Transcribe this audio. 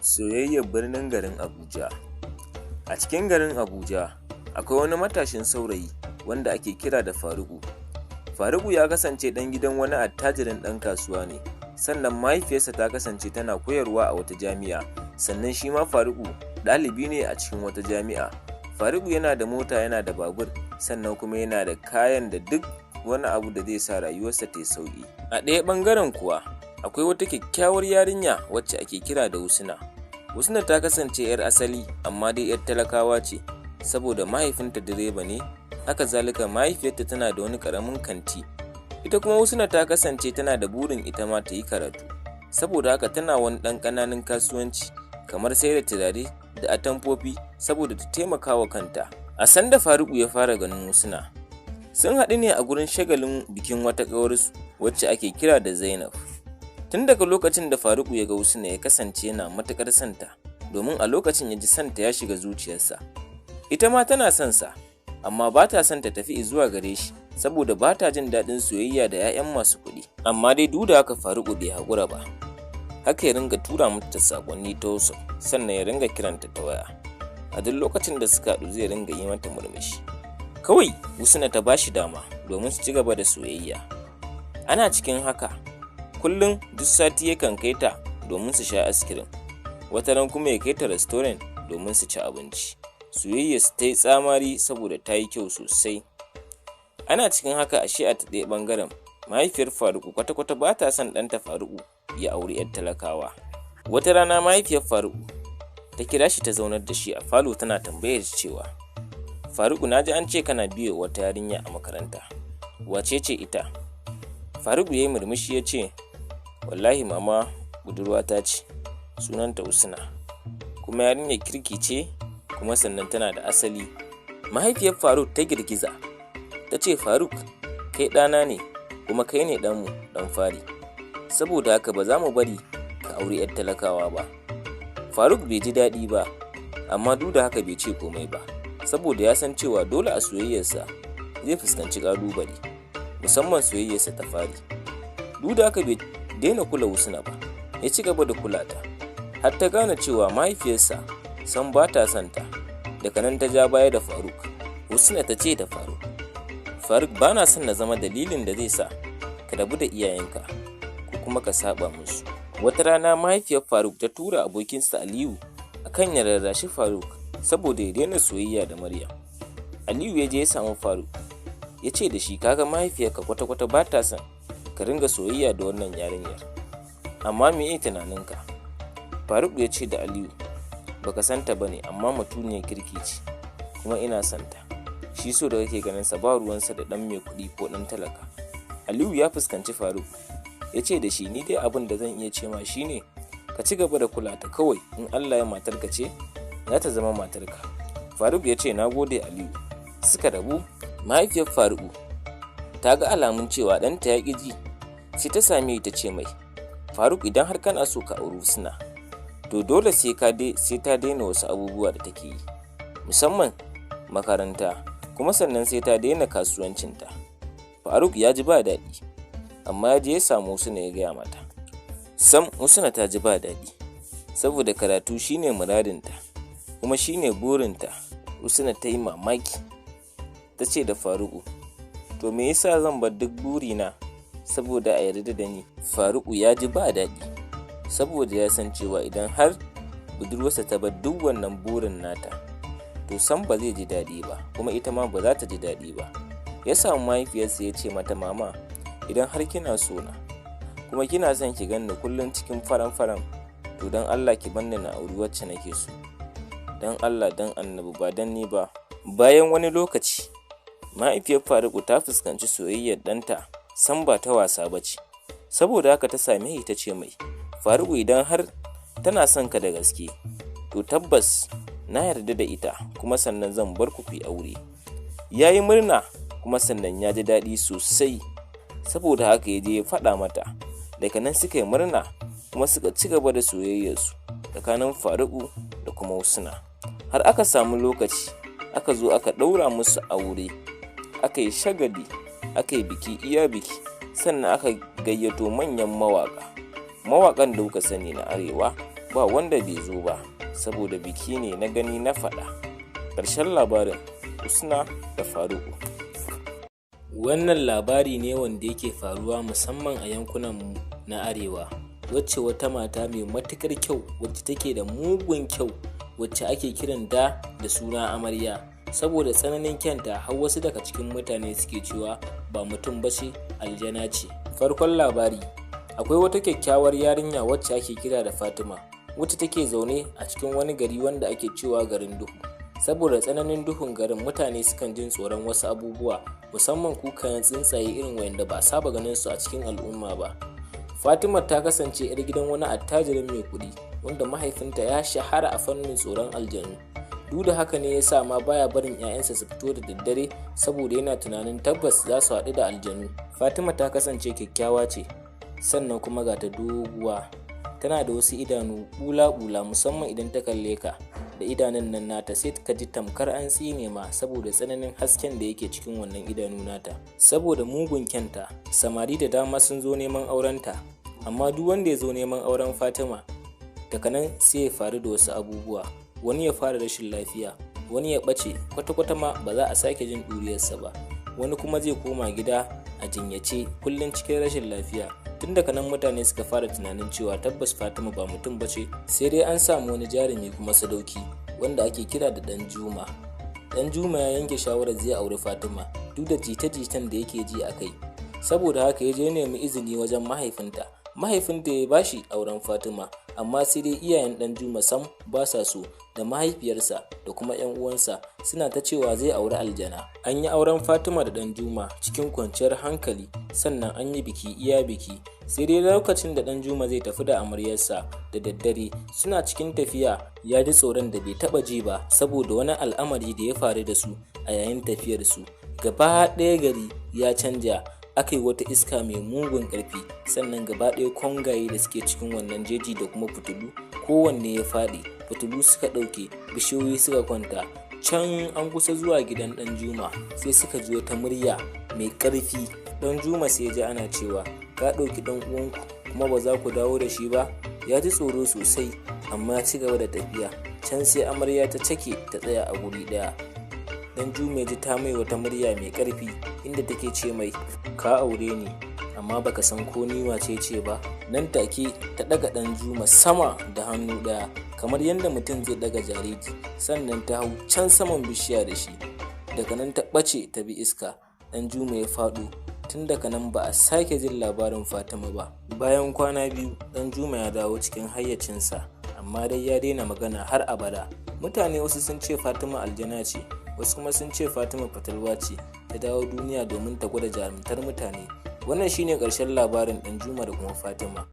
Soyayyar birnin garin Abuja. A cikin garin Abuja, akwai wani matashin saurayi wanda ake kira da Faruku. Faruku ya kasance ɗan gidan wani attajirin ɗan kasuwa ne, sannan mahaifiyarsa ta kasance tana koyarwa a wata jami'a, sannan shi ma Faruku ɗalibi ne a cikin wata jami'a. Faruku yana da mota, yana da babur, sannan kuma yana da kayan da duk wani abu da zai sa rayuwarsa ta yi sauƙi. A ɗaya ɓangaren kuwa, akwai wata kyakkyawar yarinya wacce ake kira da Husna. Husna ta kasance 'yar asali amma dai 'yar talakawa ce, saboda mahaifinta direba ne, haka zalika mahaifiyarta tana da wani ƙaramin kanti. Ita kuma Husna ta kasance tana da burin ita ma ta yi karatu, saboda haka tana wani ɗan ƙananan kasuwanci kamar sai da turare da atamfofi saboda ta taimaka wa kanta. A sanda Faruku ya fara ganin Husna, sun haɗu ne a gurin shagalin bikin wata ƙawarsu wacce ake kira da Zainab. Tun daga lokacin da Faruku ya ga Husna ya kasance yana matuƙar santa, domin a lokacin ya ji santa ya shiga zuciyarsa. Ita ma tana son sa, amma ba ta son ta tafi zuwa gare shi, saboda ba ta jin daɗin soyayya da 'ya'yan masu kuɗi. Amma dai duk da haka Faruku bai haƙura ba. Haka ya ringa tura mata saƙonni ta wasu, sannan ya ringa kiranta ta waya. A duk lokacin da suka haɗu zai ringa yi mata murmushi. Kawai Husna ta ba shi dama domin su ci gaba da soyayya. Ana cikin haka, kullum duk sati yakan kai ta domin su sha askirim, wata ran kuma ya kai ta restaurant domin su ci abinci. Soyayya su ta yi tsamari saboda ta yi kyau sosai. Ana cikin haka ashe a ɗaya ɓangaren, mahaifiyar Faruku kwata-kwata ba ta son ɗanta Faruku ya auri 'yar talakawa. Wata rana mahaifiyar Faruku ta kira shi ta zaunar da shi a falo tana tambayar cewa, Faruku, na ji an ce kana biyo wata yarinya a makaranta, wace ce ita? Faruku ya yi murmushi ya ce, wallahi mama, budurwata ce, sunanta Husna, kuma yarinyar kirki ce, kuma sannan tana da asali. Mahaifiyar Faruk ta girgiza, ta ce, Faruk, kai ɗana ne, kuma kai ne ɗanmu ɗan fari, saboda haka ba za mu bari ka auri 'yar talakawa ba. Faruk bai ji daɗi ba, amma duk da haka bai ce komai ba, saboda ya san cewa dole a soyayyarsa zai fuskanci ƙalubale, musamman soyayyarsa ta fari. Duk da haka bai daina kula Husna ba, ya ci gaba da kula ta, har ta gane cewa mahaifiyarsa san ba ta son ta. Daga nan ta ja baya da Faruk. Husna ta ce da Faruk, Faruk, ba na son na zama dalilin da zai sa ka rabu da iyayenka ko kuma ka saba musu. Wata rana mahaifiyar Faruk ta tura abokinsa Aliyu akan ya rarrashi Faruk saboda ya daina soyayya da Maryam. Aliyu ya je ya samu Faruk, ya ce da shi, kaga mahaifiyarka kwata-kwata ba ta son ka ringa soyayya da wannan yarinyar, amma me ye tunaninka? Faruk ya ce da Aliyu, baka santa bane, amma mutuniyar kirki ce, kuma ina santa. Shi so da kake ganin sa ba ruwansa da ɗan mai kuɗi ko ɗan talaka. Aliyu ya fuskanci Faruk, ya ce da shi, ni dai abin da zan iya ce ma shine ka ci gaba da kula ta kawai, in Allah ya matarka ce za ta zama matarka. Faruk ya ce, na gode Aliyu. Suka rabu. Mahaifiyar Faruku ta ga alamun cewa ɗanta ya ƙi ji, sai ta same ta ce mai, Faruk, idan har kana so ka auri Husna, to dole sai ta daina wasu abubuwa da take yi, musamman makaranta, kuma sannan sai ta daina kasuwancinta. Faruk ya ji ba daɗi, amma ya je ya samu Husna ya gaya mata. Sam Husna ta ji ba daɗi, saboda karatu shine muradinta, kuma shine burinta. Husna ta yi mamaki, ta ce da Faruku, to me yasa zan bar duk burina saboda a yarda da ni? Faruku ya ji ba daɗi, saboda ya san cewa idan har budurwarsa ta bar duk wannan burin nata, to sam ba zai ji daɗi ba, kuma ita ma ba za ta ji daɗi ba. Ya samu mahaifiyarsa ya ce mata, mama, idan har kina so na, kuma kina son ki ganni kullum cikin faran-faran, to don Allah ki banni na auri wacce nake so, don Allah, don Annabi, ba don ni ba. Bayan wani lokaci, mahaifiyar Faruku ta fuskanci soyayyar ɗanta san ba ta wasa ba ce, saboda haka ta same shi ta ce mai, Faruku, idan har tana son ka da gaske, to tabbas na yarda da ita, kuma sannan zan bar ku yi aure. Ya yi murna, kuma sannan ya ji daɗi sosai, saboda haka ya je ya faɗa mata. Daga nan suka yi murna, kuma suka ci gaba da soyayyarsu tsakanin Faruku da kuma Husna, har aka samu lokaci aka zo aka ɗaura musu aure, aka yi shagali, aka yi biki iya biki, sannan aka gayyato manyan mawaƙan da kuka sani na arewa ba wanda bai zo ba, saboda biki ne na gani na faɗa. Ƙarshen labarin Husna da Faruq. Wannan labari ne wanda yake faruwa musamman a yankunanmu na arewa, wacce wata mata mai matuƙar kyau wacce take da mugun kyau wacce ake kiran da suna amarya, saboda tsananin kyanta har wasu daga cikin mutane suke cewa ba mutum ba ce, aljana ce. Farkon labari, akwai wata kyakkyawar yarinya wacce ake kira da Fatima, wacce take zaune a cikin wani gari wanda ake cewa garin duhu. Saboda tsananin duhun garin, mutane sukan jin tsoron wasu abubuwa, musamman kukan tsuntsaye irin wanda ba a saba ganin su a cikin al'umma ba. Fatima ta kasance 'yar gidan wani attajirin mai kuɗi wanda mahaifinta ya shahara a fannin tsoron aljanu. Duk da haka ne ya sa ma baya barin 'ya'yansa su fito da daddare, saboda yana tunanin tabbas za su haɗu da aljanu. Fatima ta kasance kyakkyawa ce, sannan kuma ga ta doguwa, tana da wasu idanu bula-bula, musamman idan ta kalle ka da idanun nan nata sai ka ji tamkar an tsine ma, saboda tsananin hasken da yake cikin wannan idanu nata. Saboda mugun kyanta, samari da dama sun zo neman aurenta, amma duk wanda ya zo neman auren Fatima daga nan sai ya faru da wasu abubuwa. Wani ya fara rashin lafiya, wani ya ɓace kwata-kwata ma ba za a sake jin ɗuriyarsa ba, wani kuma zai koma gida a jinyace kullum cikin rashin lafiya. Tun daga nan mutane suka fara tunanin cewa tabbas Fatima ba mutum ba ce, sai dai an samu wani jarumi kuma sadauki wanda ake kira da ɗan Juma. Ɗan Juma ya yanke shawarar zai auri Fatima duk da jita-jitan da yake ji a kai. Saboda haka ya je nemi izini wajen mahaifinta. Mahaifinta ya bashi auren Fatima, amma sai dai iyayen ɗan Juma sam ba sa so, da mahaifiyarsa da kuma 'yan uwansa suna ta cewa zai auri aljana. An yi auren Fatima da ɗan Juma cikin kwanciyar hankali, sannan an yi biki iya biki. Sai dai lokacin da ɗan Juma zai tafi da amaryarsa da daddare, suna cikin tafiya ya ji tsoron da bai taɓa ji ba, saboda wani al'amari da ya faru da su a yayin tafiyarsu. Gaba ɗaya gari ya canja, aka yi wata iska mai mugun ƙarfi, sannan gaba ɗaya kwangaye da suke cikin wannan jeji da kuma fitilu kowanne ya faɗi, fitilu suka ɗauke, bishiyoyi suka kwanta. Can an kusa zuwa gidan ɗan Juma sai suka ji wata murya mai ƙarfi. Ɗan Juma sai ya ji ana cewa, ka ɗauki ɗan uwanku kuma ba za ku dawo da shi ba. Ya ji tsoro sosai, amma ya ci gaba da tafiya. Can sai amarya ta cake ta tsaya a guri ɗaya. Dan Juma ji ta mai wata murya mai ƙarfi inda take ce mai, ka aure ni amma baka san ko ni wace ce ba. Nan take ta daga Dan Juma sama da hannu ɗaya kamar yadda mutum zai daga jariri, sannan ta hau can saman bishiya da shi. Daga nan ta ɓace ta bi iska. Dan Juma ya faɗo. Tun daga nan ba a sake jin labarin Fatima ba. Bayan kwana biyu Dan Juma ya dawo cikin hayyacinsa, amma dai ya daina magana har abada. Mutane wasu sun ce Fatima aljana ce, wasu kuma sun ce Fatima fatalwa ce ta dawo duniya domin ta gwada jarumtar mutane. Wannan shine ƙarshen labarin Dan Juma da kuma Fatima.